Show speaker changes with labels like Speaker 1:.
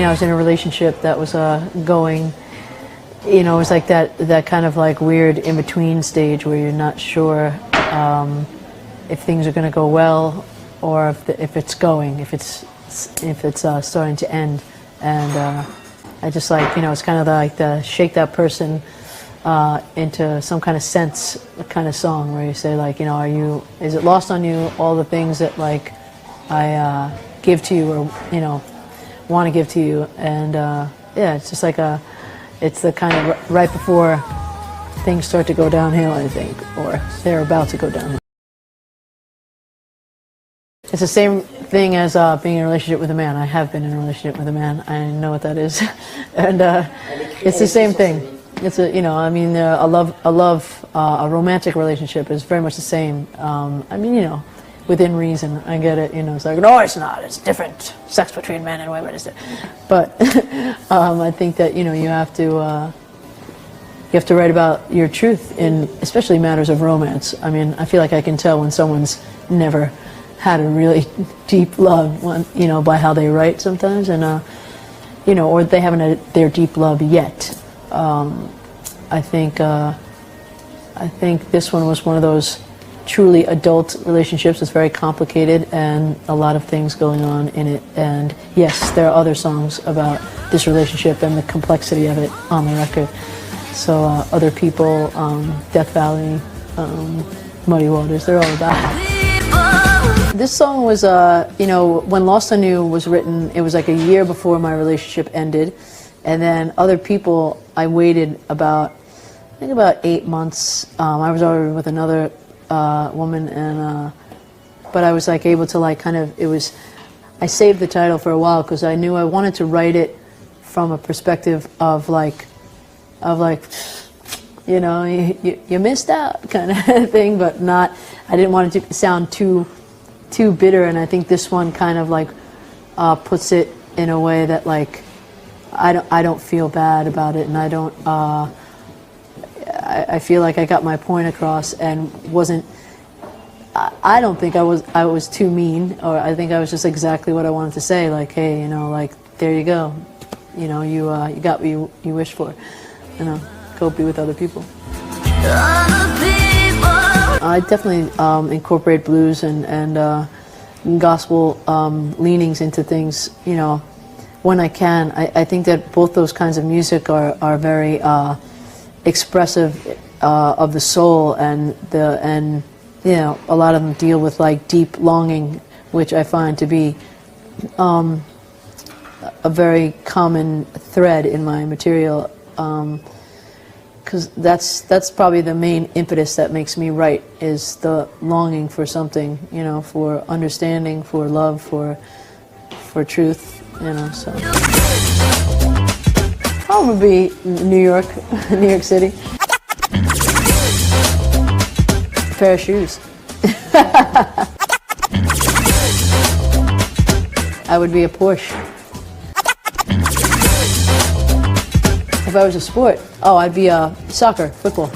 Speaker 1: I was in a relationship that was going, it was like that kind of like weird in-between stage where you're not sure if things are going to go well or if it's starting to end. And I just like, it's kind of like the shake that person into some kind of sense kind of song where you say like, is it lost on you all the things that like I give to you or, want to give to you? And yeah, it's just like it's the kind of right before things start to go downhill, I think, or they're about to go downhill. It's the same thing as being in a relationship with a man. I have been in a relationship with a man. I know what that is, and it's the same thing. It's a romantic relationship is very much the same. Within reason, I get it. It's like, no, it's not. It's different. Sex between men and women is different. But I think that you have to write about your truth in especially matters of romance. I mean, I feel like I can tell when someone's never had a really deep love, by how they write sometimes, and or they haven't had their deep love yet. I think this one was one of those truly adult relationships. It's very complicated and a lot of things going on in it. And yes, there are other songs about this relationship and the complexity of it on the record. So Other People, Death Valley, Muddy Waters, they're all about it. This song was, when Lost on You was written, it was like a year before my relationship ended. And then Other People, I waited about 8 months. I was already with another woman, and but I was like able to like kind of, I saved the title for a while because I knew I wanted to write it from a perspective of you missed out kind of thing, but not, I didn't want it to sound too bitter. And I think this one kind of like puts it in a way that like I don't feel bad about it, and I don't I feel like I got my point across and wasn't, I don't think I was too mean, or I think I was just exactly what I wanted to say, like, hey, like, there you go, you got what you wished for, go be with other people. I definitely incorporate blues and gospel leanings into things, when I can. I think that both those kinds of music are very expressive of the soul, and a lot of them deal with like deep longing, which I find to be a very common thread in my material. Because that's probably the main impetus that makes me write, is the longing for something, for understanding, for love, for truth, so. Home would be New York, New York City. A pair of shoes. I would be a Porsche. If I was a sport, I'd be soccer, football.